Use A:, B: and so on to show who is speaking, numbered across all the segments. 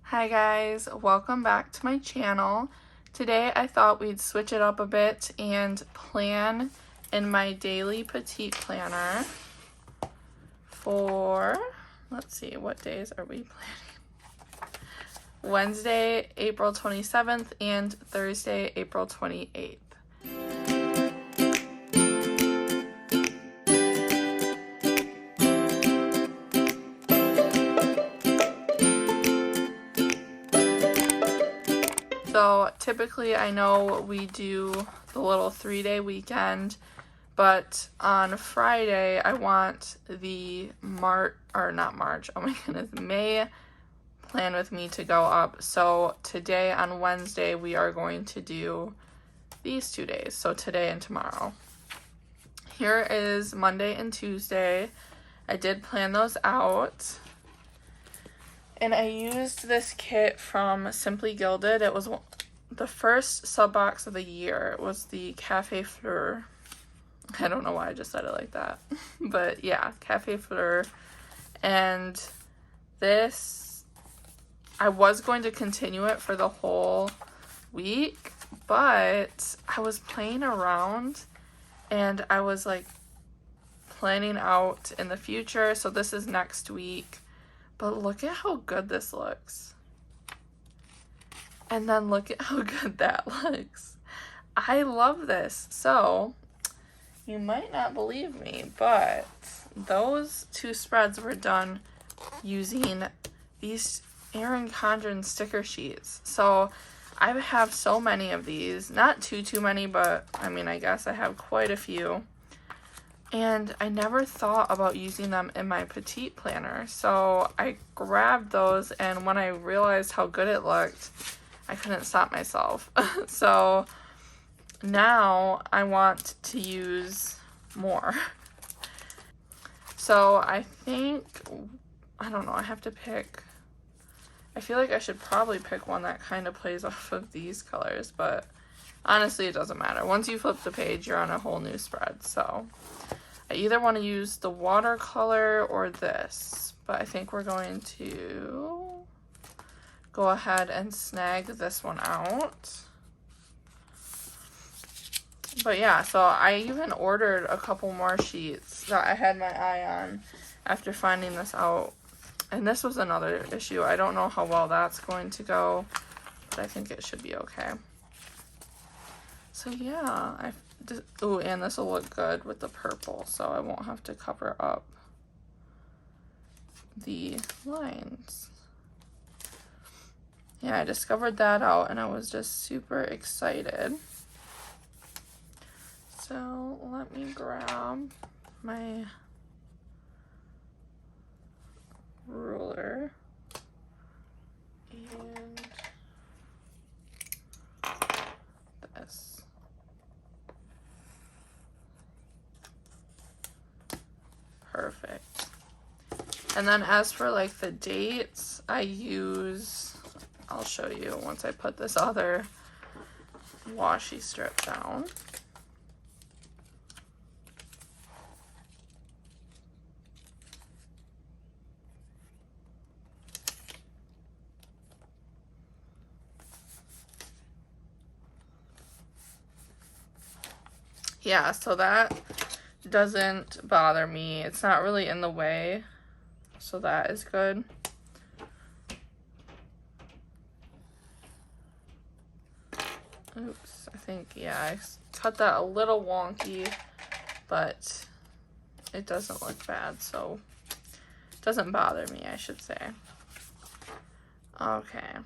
A: Hi guys, welcome back to my channel. Today I thought we'd switch it up a bit and plan in my daily petite planner for, let's see, what days are we planning? Wednesday, April 27th and Thursday, April 28th. So typically I know we do the little 3-day weekend, but on Friday I want the May plan with me to go up. So today on Wednesday we are going to do these 2 days, so today and tomorrow. Here is Monday and Tuesday. I did plan those out. And I used this kit from Simply Gilded. It was the first sub box of the year. It was the Cafe Fleur. I don't know why I just said it like that. But yeah, Cafe Fleur. And this, I was going to continue it for the whole week, but I was playing around and I was like planning out in the future. So this is next week. But look at how good this looks. And then look at how good that looks. I love this. So, you might not believe me, but those 2 spreads were done using these Erin Condren sticker sheets. So, I have so many of these. Not too many, but I mean, I guess I have quite a few. And I never thought about using them in my petite planner. So I grabbed those, and when I realized how good it looked, I couldn't stop myself. So now I want to use more. So I think, I don't know, I have to pick. I feel like I should probably pick one that kind of plays off of these colors, but honestly, it doesn't matter. Once you flip the page, you're on a whole new spread. So I either want to use the watercolor or this, but I think we're going to go ahead and snag this one out. But yeah, so I even ordered a couple more sheets that I had my eye on after finding this out. And this was another issue. I don't know how well that's going to go, but I think it should be okay. So yeah, ooh, and this will look good with the purple, so I won't have to cover up the lines. Yeah, I discovered that out and I was just super excited. So let me grab my ruler and this. Perfect. And then as for like the dates, I'll show you once I put this other washi strip down. Yeah, so that doesn't bother me. It's not really in the way, so that is good. Oops, I think, yeah, I cut that a little wonky, but it doesn't look bad, so it doesn't bother me, I should say. Okay.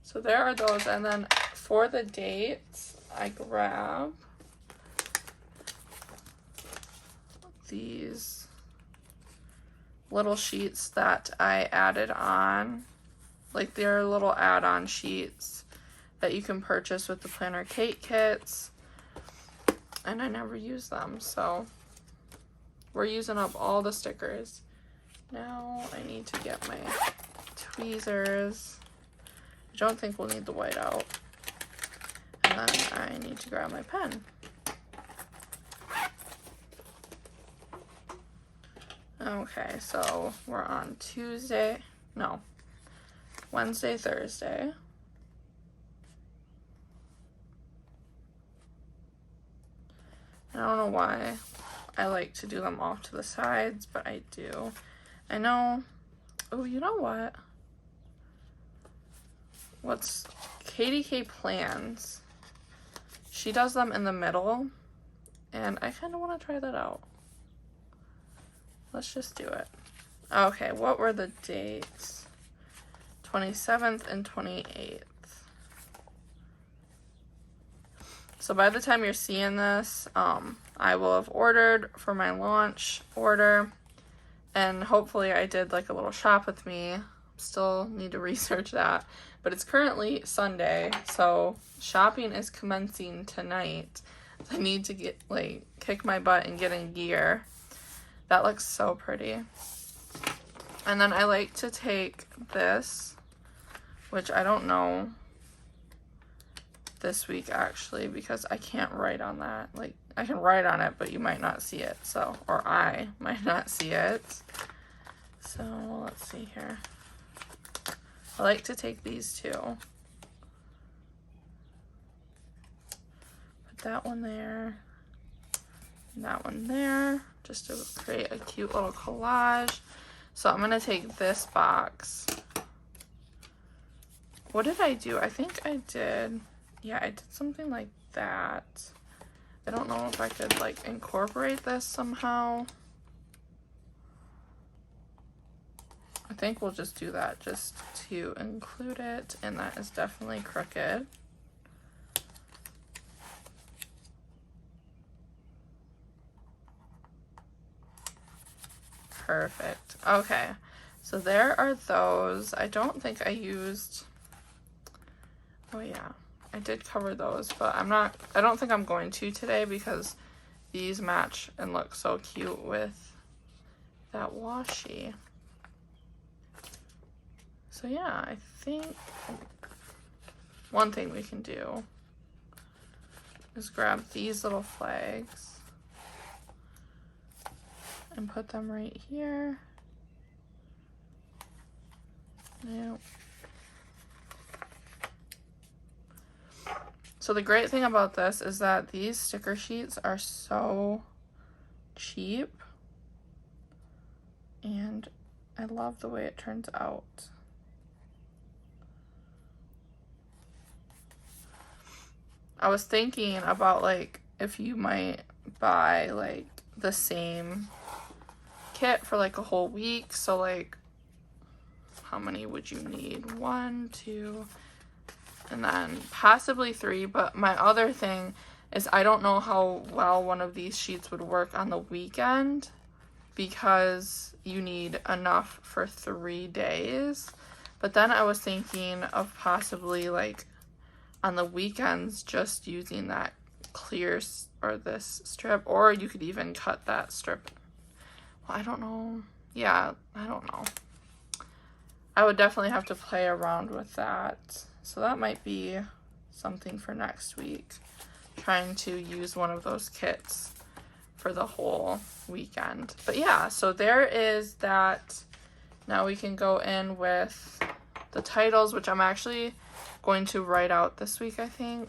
A: So there are those, and then for the dates, I grab these little sheets that I added on. Like, they're little add-on sheets that you can purchase with the Planner Kate kits. And I never use them, so we're using up all the stickers. Now I need to get my tweezers. I don't think we'll need the whiteout. And then I need to grab my pen. Okay, so we're on Tuesday. No, Wednesday, Thursday. I don't know why I like to do them off to the sides, but I do. I know. Oh, you know what? What's KDK Plans? She does them in the middle, and I kind of want to try that out. Let's just do it. Okay, what were the dates? 27th and 28th. So by the time you're seeing this, I will have ordered for my launch order, and hopefully I did like a little shop with me. Still need to research that, but it's currently Sunday, so shopping is commencing tonight. I need to get kick my butt and get in gear. That looks so pretty. And then I like to take this, which I don't know this week actually, because I can't write on that. Like, I can write on it, but you might not see it, so, or I might not see it. So let's see here. I like to take these two. Put that one there, and that one there, just to create a cute little collage. So I'm gonna take this box. What did I do? I think I did, yeah, I did something like that. I don't know if I could like incorporate this somehow. I think we'll just do that just to include it, and that is definitely crooked. Perfect. Okay, so there are those. I don't think I used, oh yeah, I did cover those, but I don't think I'm going to today because these match and look so cute with that washi. So yeah, I think one thing we can do is grab these little flags and put them right here. Nope. So the great thing about this is that these sticker sheets are so cheap, and I love the way it turns out. I was thinking about like if you might buy like the same kit for like a whole week. So like, how many would you need? 1, 2, and then possibly 3. But my other thing is I don't know how well one of these sheets would work on the weekend, because you need enough for 3 days. But then I was thinking of possibly like on the weekends just using that clear or this strip, or you could even cut that strip. Well, I don't know. Yeah, I don't know. I would definitely have to play around with that. So that might be something for next week, trying to use one of those kits for the whole weekend. But yeah, so there is that. Now we can go in with the titles, which I'm actually going to write out this week, I think.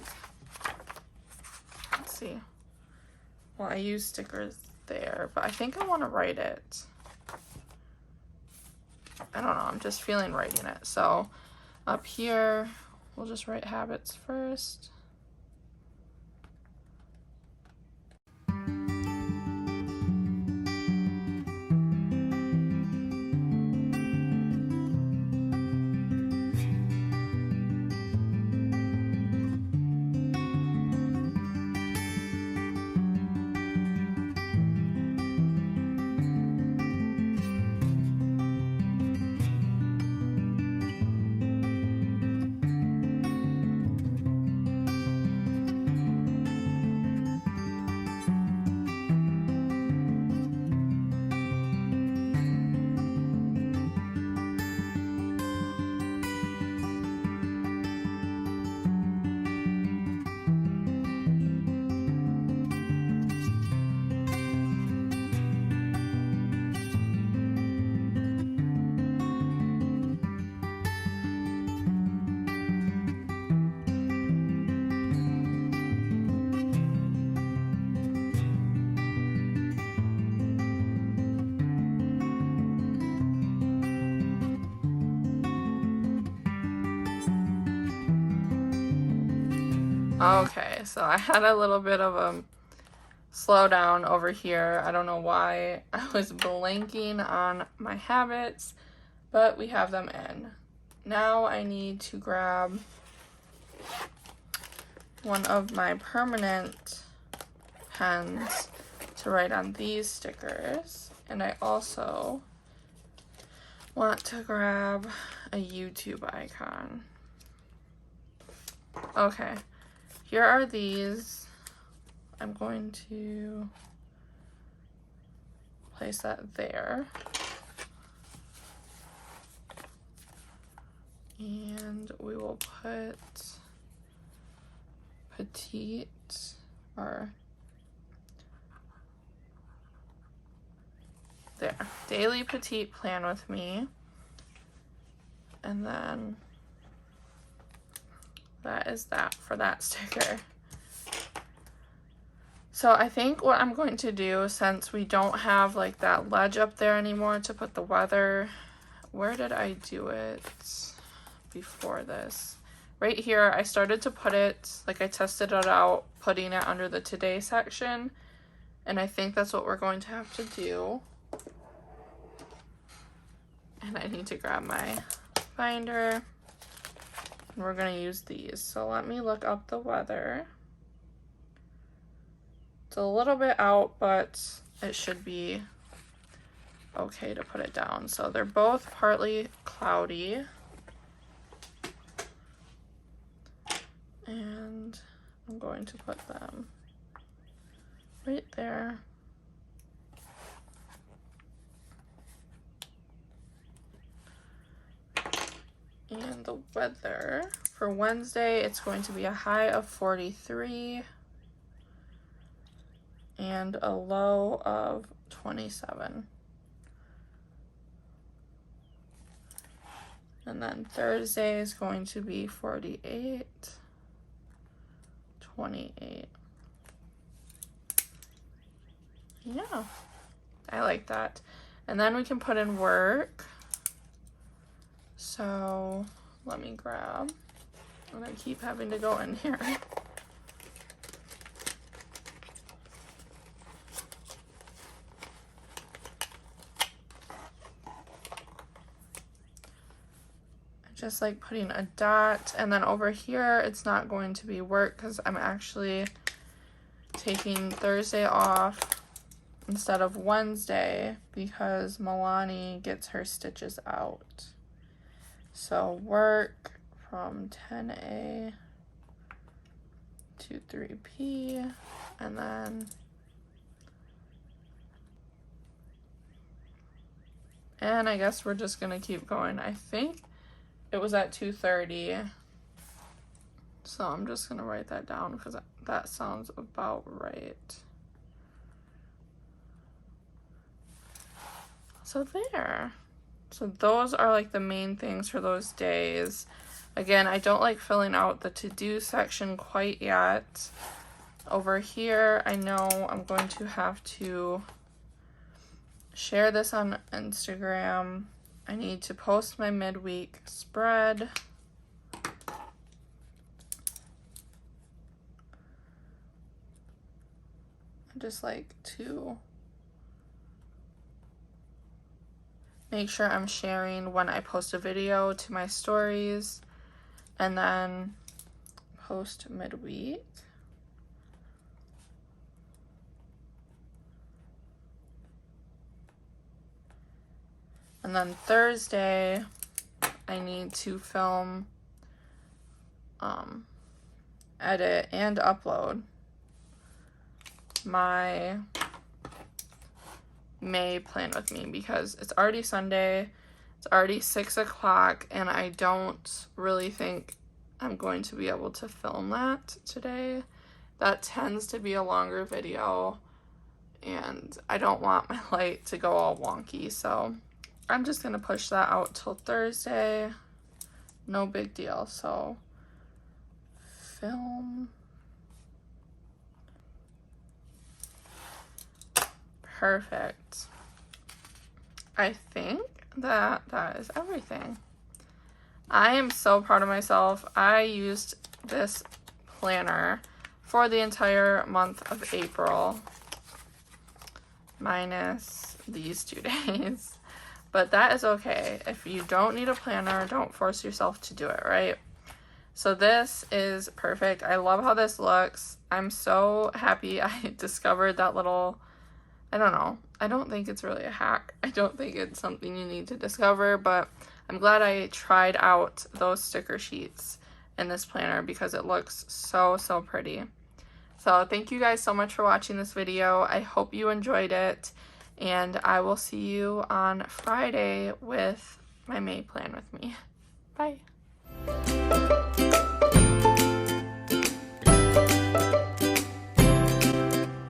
A: Let's see. Well, I use stickers there, but I think I want to write it. I don't know, I'm just feeling writing it. So up here, we'll just write habits first. Okay, so I had a little bit of a slowdown over here. I don't know why I was blanking on my habits, but we have them in. Now I need to grab one of my permanent pens to write on these stickers, and I also want to grab a YouTube icon. Okay, here are these. I'm going to place that there. And we will put Petite, or there, Daily Petite Plan with Me. And then that is that for that sticker. So I think what I'm going to do, since we don't have like that ledge up there anymore to put the weather, where did I do it before this? Right here, I started to put it, like I tested it out, putting it under the today section, and I think that's what we're going to have to do. And I need to grab my binder, and we're going to use these. So let me look up the weather. It's a little bit out, but it should be okay to put it down. So they're both partly cloudy. And I'm going to put them right there. And the weather for Wednesday, it's going to be a high of 43 and a low of 27. And then Thursday is going to be 48, 28. Yeah, I like that. And then we can put in work. So let me grab, I'm gonna keep having to go in here. Just like putting a dot, and then over here it's not going to be work because I'm actually taking Thursday off instead of Wednesday because Milani gets her stitches out. So work from 10A to 3P, and then I guess we're just gonna keep going. I think it was at 2:30, so I'm just gonna write that down because that sounds about right. So there. So those are like the main things for those days. Again, I don't like filling out the to-do section quite yet. Over here, I know I'm going to have to share this on Instagram. I need to post my midweek spread. I just like to make sure I'm sharing when I post a video to my stories, and then post midweek. And then Thursday, I need to film, edit, and upload my May plan with me because it's already Sunday, it's already 6 o'clock, and I don't really think I'm going to be able to film that today. That tends to be a longer video, and I don't want my light to go all wonky, so I'm just gonna push that out till Thursday. No big deal. So film. Perfect. I think that is everything. I am so proud of myself. I used this planner for the entire month of April, minus these 2 days. But that is okay. If you don't need a planner, don't force yourself to do it, right? So this is perfect. I love how this looks. I'm so happy I discovered that little, I don't know. I don't think it's really a hack. I don't think it's something you need to discover, but I'm glad I tried out those sticker sheets in this planner because it looks so, so pretty. So thank you guys so much for watching this video. I hope you enjoyed it, and I will see you on Friday with my May plan with me. Bye.